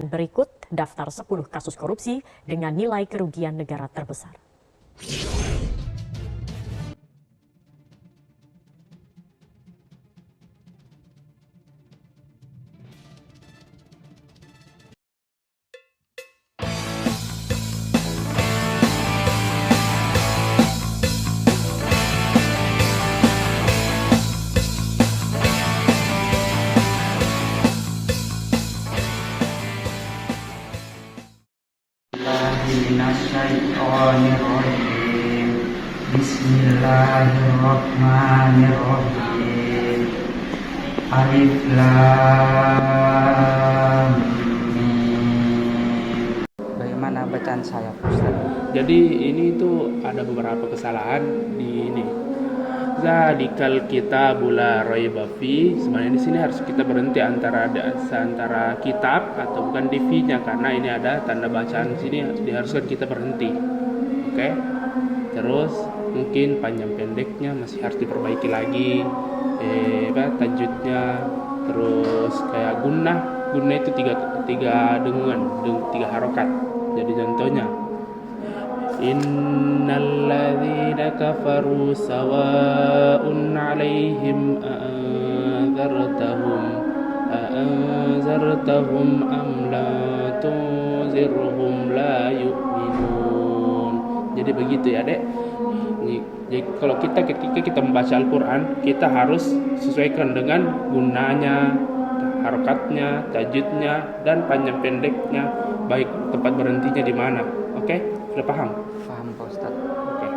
Dan berikut daftar 10 kasus korupsi dengan nilai kerugian negara terbesar. Minasyaitonirrajim. Bismillahirrahmanirrahim. Alif Lam Mim. Bagaimana bacaan saya, Ustaz? Jadi ini tuh ada beberapa kesalahan di ini. Zalikal kitabul la raiba fi. Sebenarnya di sini harus kita berhenti antara kitab atau bukan di fi-nya, karena ini ada tanda bacaan di sini diharuskan kita berhenti. Oke. Terus mungkin panjang pendeknya masih harus diperbaiki lagi. Tajwidnya, terus kayak gunnah itu tiga dengungan, tiga harokat. Jadi contohnya Innal ladzina kafaru sawa'un 'alaihim a'anzartahum am la tunzirhum la yu'minun. Jadi begitu ya, Dek. Jadi kalau ketika kita membaca Al-Qur'an, kita harus sesuaikan dengan gunanya, harokatnya, tajwidnya, dan panjang pendeknya, baik tempat berhentinya di mana. Oke? Sudah paham? Paham, Pak Ustaz. Oke.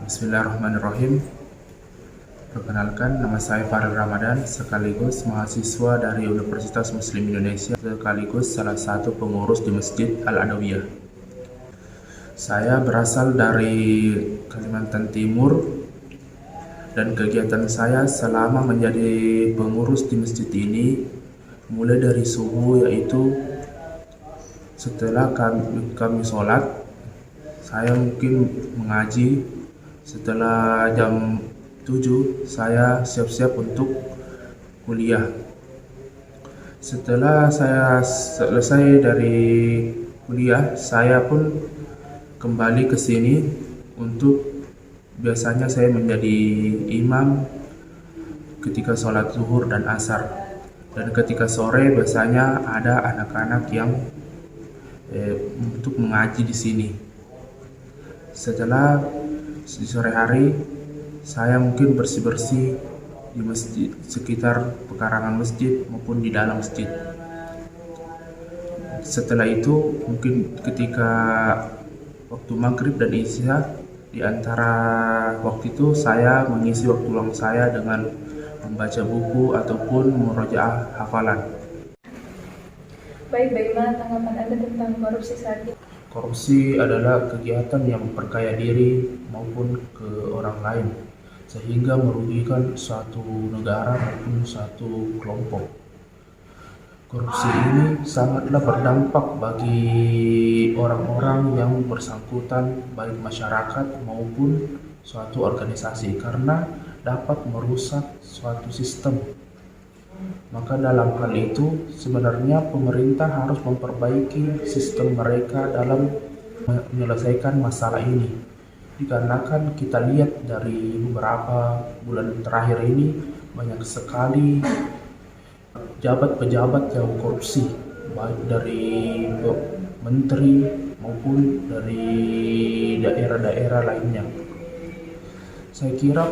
Bismillahirrahmanirrahim. Perkenalkan, nama saya Farel Ramadan, sekaligus mahasiswa dari Universitas Muslim Indonesia, sekaligus salah satu pengurus di Masjid Al-Adawiyah. Saya berasal dari Kalimantan Timur, dan kegiatan saya selama menjadi pengurus di masjid ini mulai dari subuh, yaitu setelah kami sholat, saya mungkin mengaji. Setelah jam 7 saya siap-siap untuk kuliah. Setelah saya selesai dari kuliah, saya pun kembali ke sini untuk biasanya saya menjadi imam ketika sholat zuhur dan asar. Dan ketika sore biasanya ada anak-anak yang untuk mengaji di sini. Setelah di sore hari, saya mungkin bersih-bersih di masjid, sekitar pekarangan masjid maupun di dalam masjid. Setelah itu, mungkin ketika waktu maghrib dan isya, di antara waktu itu saya mengisi waktu luang saya dengan membaca buku ataupun murojaah hafalan. Baik, bagaimana tanggapan Anda tentang korupsi saat ini? Korupsi adalah kegiatan yang memperkaya diri maupun ke orang lain, sehingga merugikan suatu negara maupun suatu kelompok. Korupsi ini sangatlah berdampak bagi orang-orang yang bersangkutan, baik masyarakat maupun suatu organisasi, karena dapat merusak suatu sistem. Maka dalam hal itu sebenarnya pemerintah harus memperbaiki sistem mereka dalam menyelesaikan masalah ini. Dikarenakan kita lihat dari beberapa bulan terakhir ini banyak sekali pejabat-pejabat yang korupsi, baik dari menteri maupun dari daerah-daerah lainnya. Saya kira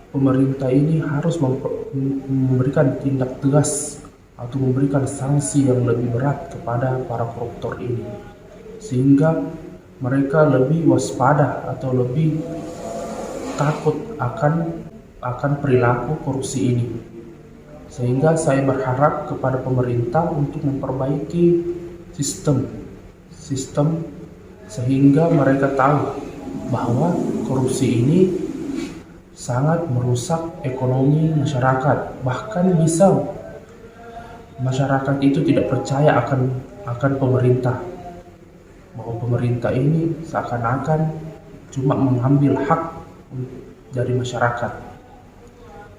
pemerintah ini harus memberikan tindak tegas atau memberikan sanksi yang lebih berat kepada para koruptor ini, sehingga mereka lebih waspada atau lebih takut akan perilaku korupsi ini. Sehingga saya berharap kepada pemerintah untuk memperbaiki sistem sehingga mereka tahu bahwa korupsi ini sangat merusak ekonomi masyarakat. Bahkan bisa masyarakat itu tidak percaya akan pemerintah, bahwa pemerintah ini seakan-akan cuma mengambil hak dari masyarakat.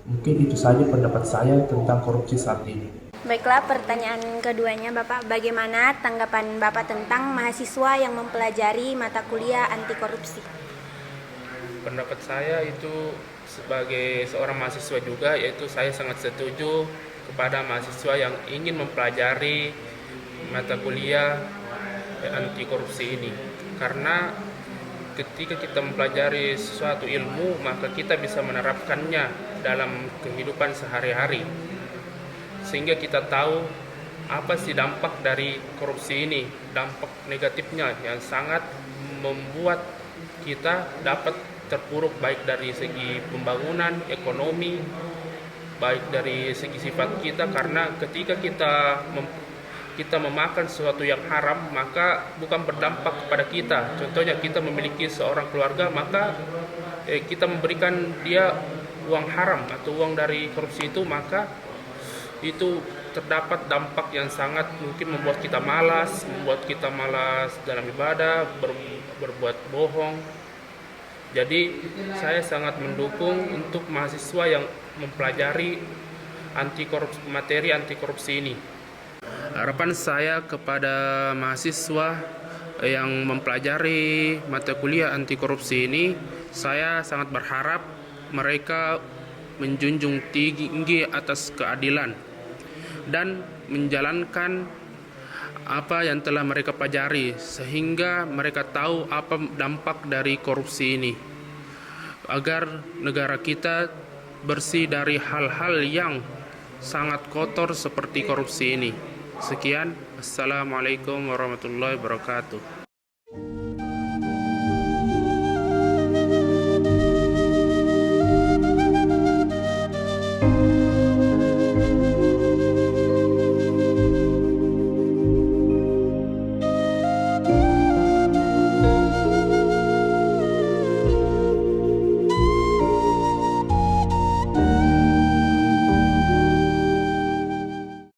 Mungkin itu saja pendapat saya tentang korupsi saat ini. Baiklah, pertanyaan keduanya Bapak, bagaimana tanggapan Bapak tentang mahasiswa yang mempelajari mata kuliah anti korupsi? Pendapat saya itu sebagai seorang mahasiswa juga, yaitu saya sangat setuju kepada mahasiswa yang ingin mempelajari mata kuliah anti korupsi ini. Karena ketika kita mempelajari sesuatu ilmu, maka kita bisa menerapkannya dalam kehidupan sehari-hari. Sehingga kita tahu apa sih dampak dari korupsi ini, dampak negatifnya yang sangat membuat kita dapat terpuruk baik dari segi pembangunan, ekonomi, baik dari segi sifat kita. Karena ketika kita memakan sesuatu yang haram, maka bukan berdampak kepada kita. Contohnya kita memiliki seorang keluarga, maka kita memberikan dia uang haram atau uang dari korupsi itu, maka itu terdapat dampak yang sangat mungkin membuat kita malas dalam ibadah, berbuat bohong. Jadi saya sangat mendukung untuk mahasiswa yang mempelajari materi anti korupsi ini. Harapan saya kepada mahasiswa yang mempelajari mata kuliah anti korupsi ini, saya sangat berharap mereka menjunjung tinggi atas keadilan dan menjalankan apa yang telah mereka pelajari, sehingga mereka tahu apa dampak dari korupsi ini, agar negara kita bersih dari hal-hal yang sangat kotor seperti korupsi ini. Sekian, Assalamualaikum warahmatullahi wabarakatuh.